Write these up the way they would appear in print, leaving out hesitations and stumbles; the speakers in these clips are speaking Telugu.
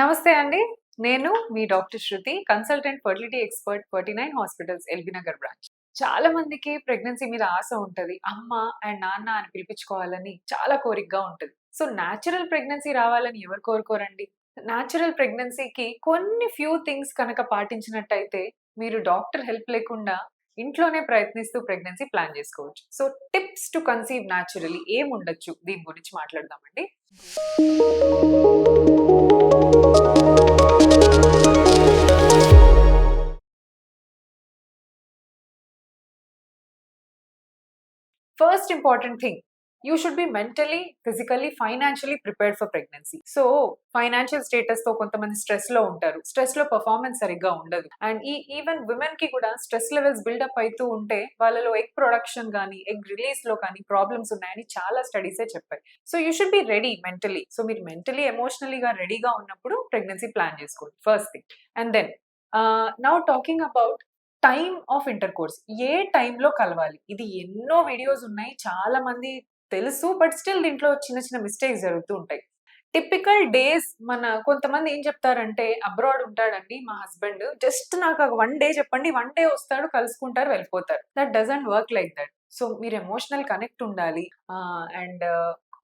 నమస్తే అండి. నేను మీ doctor Shruti, consultant fertility expert 49 hospitals LB Nagar branch. చాలా మందికి ప్రెగ్నెన్సీ మీద ఆశ ఉంటది. అమ్మ అండ్ నాన్న అని పిలిపించుకోవాలని చాలా కోరికగా ఉంటది. సో, న్యాచురల్ ప్రెగ్నెన్సీ రావాలని ఎవరు కోరుకోరండి? న్యాచురల్ ప్రెగ్నెన్సీకి కొన్ని ఫ్యూ థింగ్స్ కనుక పాటించినట్టయితే, మీరు డాక్టర్ హెల్ప్ లేకుండా ఇంట్లోనే ప్రయత్నిస్తూ ప్రెగ్నెన్సీ ప్లాన్ చేసుకోవచ్చు. So, tips to conceive naturally ఏముండొచ్చు? దీని గురించి మాట్లాడదామండి. First important thing, you should be mentally, physically, financially prepared for pregnancy. So, financial status తో కొంతమంది స్ట్రెస్ లో ఉంటారు. స్ట్రెస్ లో పర్ఫార్మెన్స్ సరిగ్గా ఉండదు. అండ్ ఈవెన్ విమెన్ కి కూడా స్ట్రెస్ లెవెల్స్ బిల్డప్ అవుతూ ఉంటే వాళ్ళలో ఎగ్ ప్రొడక్షన్ కానీ ఎగ్ రిలీజ్ లో కానీ ప్రాబ్లమ్స్ ఉన్నాయని చాలా స్టడీసే చెప్పాయి. So you should be ready mentally. So మీరు మెంటలీ ఎమోషనలీగా రెడీగా ఉన్నప్పుడు ప్రెగ్నెన్సీ ప్లాన్ చేసుకోండి first thing. And then now talking about time of intercourse. ఏ టైంలో కలవాలి? ఇది ఎన్నో వీడియోస్ ఉన్నాయి, చాలా మంది తెలుసు. బట్ స్టిల్ దీంట్లో చిన్న చిన్న మిస్టేక్స్ జరుగుతూ ఉంటాయి. టిపికల్ డేస్ కొంతమంది ఏం చెప్తారంటే, అబ్రాడ్ ఉంటాడండి మా హస్బెండ్, జస్ట్ నాకు 1 డే చెప్పండి, 1 డే వస్తాడు, కలుసుకుంటారు, వెళ్ళిపోతారు. That doesn't work like that. So మీరు ఎమోషనల్ కనెక్ట్ ఉండాలి. అండ్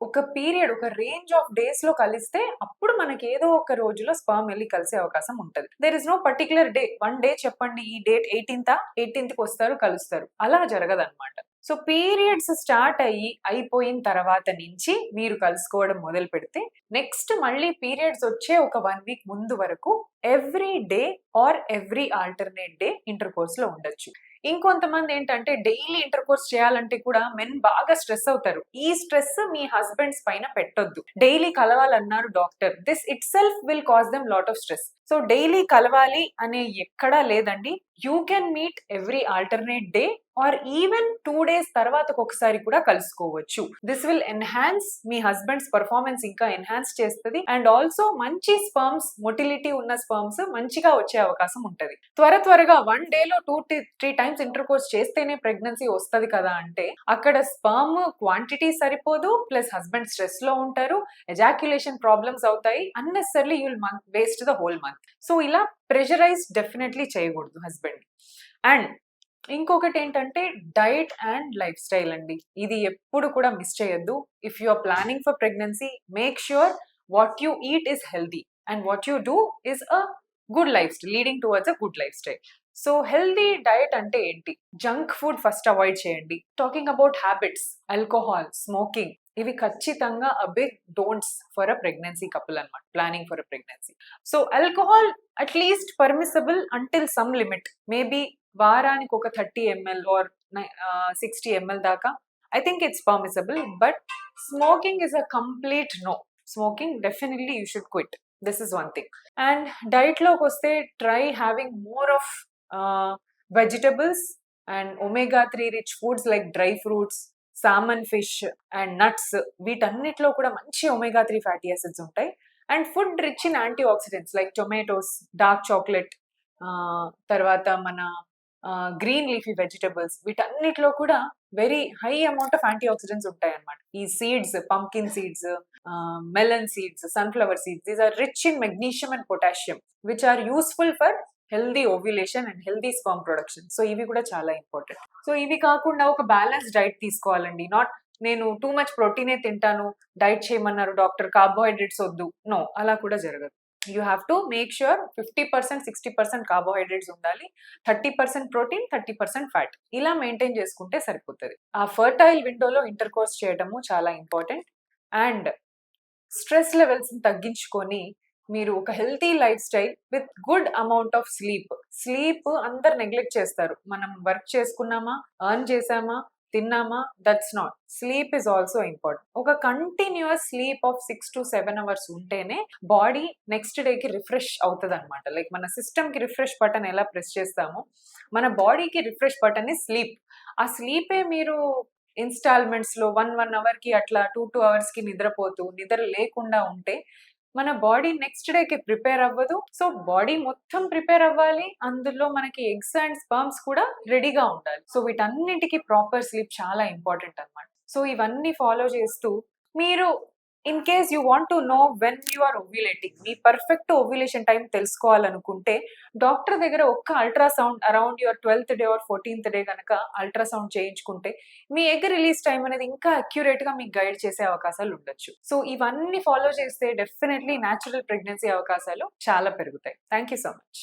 ఒక పీరియడ్, ఒక రేంజ్ ఆఫ్ డేస్ లో కలిస్తే అప్పుడు మనకి ఏదో ఒక రోజులో స్పర్మ్ వెళ్ళి కలిసే అవకాశం ఉంటది. There is no particular day. 1 day చెప్పండి, ఈ డేట్ 18th కి వస్తారు, కలుస్తారు, అలా జరగదన్నమాట. సో పీరియడ్స్ స్టార్ట్ అయిపోయిన తర్వాత నుంచి మీరు కలుసుకోవడం మొదలు పెడితే నెక్స్ట్ మళ్ళీ పీరియడ్స్ వచ్చే ఒక 1 వీక్ ముందు వరకు every day or every alternate day inter course లో ఉండొచ్చు. ఇంకొంతమంది ఏంటంటే డైలీ ఇంటర్ కోర్స్ చేయాలంటే కూడా మెన్ బాగా స్ట్రెస్ అవుతారు. ఈ స్ట్రెస్ మీ హస్బెండ్స్ పైన పెట్టొద్దు. డైలీ కలవాలన్నారు doctor, this itself will cause them lot of stress. So daily కలవాలి అనే ఎక్కడా లేదండి. You can meet every alternate day or even 2 days తర్వాత ఒకసారి కూడా కలుసుకోవచ్చు. దిస్ విల్ ఎన్హాన్స్ మీ హస్బెండ్స్ పర్ఫార్మెన్స్, ఇంకా ఎన్హాన్స్ చేస్తుంది. అండ్ ఆల్సో మంచి స్పర్మ్స్, మొటిలిటీ ఉన్న స్పర్మ్స్ మంచిగా వచ్చే అవకాశం ఉంటది. త్వరగా 1 day లో 2 to 3 times ఇంటర్ కోర్స్ చేస్తేనే ప్రెగ్నెన్సీ వస్తుంది కదా అంటే, అక్కడ స్పర్మ్ క్వాంటిటీ సరిపోదు, ప్లస్ హస్బెండ్ స్ట్రెస్ లో ఉంటారు, ఎజాక్యులేషన్ ప్రాబ్లమ్స్ అవుతాయి, unnecessarily you will waste the whole month. So ఇలా ప్రెషరైజ్ డెఫినెట్లీ చేయకూడదు హస్బెండ్. అండ్ ఇంకొకటి ఏంటంటే డైట్ అండ్ లైఫ్ స్టైల్ అండి. ఇది ఎప్పుడు కూడా మిస్ చేయొద్దు. If you are planning for pregnancy, make sure what you eat is healthy and what you do is a good life style, leading towards a good life style. So healthy diet అంటే ఏంటి? జంక్ ఫుడ్ ఫస్ట్ అవాయిడ్ చేయండి. Talking about habits, alcohol, smoking, ఇవి ఖచ్చితంగా a big don'ts for a pregnancy couple అన్నమాట, planning for a pregnancy. So alcohol at least permissible until some limit. Maybe వారానికి ఒక 30 ml ఆర్ 60 ml దాకా I think it's permissible. But smoking is a complete no. Smoking definitely you should quit. This is one thing. And diet లోకి వస్తే try having more of vegetables and omega 3 rich foods like dry fruits, salmon fish and nuts. వీటన్నిటిలో కూడా మంచి ఒమేగా 3 ఫ్యాటీ యాసిడ్స్ ఉంటాయి. And food rich in antioxidants like tomatoes, dark chocolate, తర్వాత మన గ్రీన్ లీఫీ వెజిటబుల్స్, వీటన్నిటిలో కూడా very high amount of antioxidants ఉంటాయి అన్నమాట. ఈ seeds, pumpkin seeds, melon seeds, sunflower seeds, these are rich in magnesium and potassium which are useful for healthy ovulation and healthy sperm production. So ఇవి కూడా చాలా ఇంపార్టెంట్. సో ఇవి కాకుండా ఒక బ్యాలెన్స్ డైట్ తీసుకోవాలండి. నాట్ నేను టూ మచ్ ప్రోటీనే తింటాను, డైట్ చేయమన్నారు డాక్టర్, కార్బోహైడ్రేట్స్ వద్దు, నో, అలా కూడా జరగదు. You have to make sure 50%, 60% carbohydrates ఉండాలి, 30% ప్రోటీన్, 30% ఫ్యాట్, ఇలా మెయింటైన్ చేసుకుంటే సరిపోతుంది. ఆ ఫర్టైల్ విండోలో ఇంటర్ కోర్స్ చేయడము చాలా ఇంపార్టెంట్. అండ్ స్ట్రెస్ లెవెల్స్ తగ్గించుకొని మీరు ఒక healthy life style with good amount of sleep అందరు నెగ్లెక్ట్ చేస్తారు. మనం వర్క్ చేసుకున్నామా, ఎర్న్ చేసామా, తిన్నామా, that's not. Sleep is also important. ఒక continuous sleep of 6 to 7 hours ఉంటేనే బాడీ నెక్స్ట్ డేకి రిఫ్రెష్ అవుతుంది అనమాట. లైక్ మన సిస్టమ్ కి రిఫ్రెష్ బటన్ ఎలా ప్రెస్ చేస్తామో, మన బాడీకి రిఫ్రెష్ బటన్ ఇస్ స్లీప్. ఆ స్లీపే మీరు ఇన్స్టాల్మెంట్స్ లో 1 hour కి అట్లా 2 hours కి నిద్రపోతూ, నిద్ర లేకుండా ఉంటే మన బాడీ నెక్స్ట్ డేకి ప్రిపేర్ అవ్వదు. సో బాడీ మొత్తం ప్రిపేర్ అవ్వాలి, అందులో మనకి ఎగ్స్ అండ్ స్పర్మ్స్ కూడా రెడీగా ఉండాలి. సో వీటన్నిటికీ ప్రాపర్ స్లీప్ చాలా ఇంపార్టెంట్ అన్నమాట. సో ఇవన్నీ ఫాలో చేస్తూ మీరు in case you want to know when you are ovulating, మీ పర్ఫెక్ట్ ఓవ్యులేషన్ టైం తెలుసుకోవాలనుకుంటే డాక్టర్ దగ్గర ఒక్క ultrasound around your 12th day or 14th day కనుక అల్ట్రాసౌండ్ చేయించుకుంటే మీ ఎగ్ రిలీజ్ టైం అనేది ఇంకా అక్యురేట్ గా మీకు గైడ్ చేసే అవకాశాలు ఉండొచ్చు. సో ఇవన్నీ ఫాలో చేస్తే డెఫినెట్లీ న్యాచురల్ ప్రెగ్నెన్సీ అవకాశాలు చాలా పెరుగుతాయి. Thank you so much.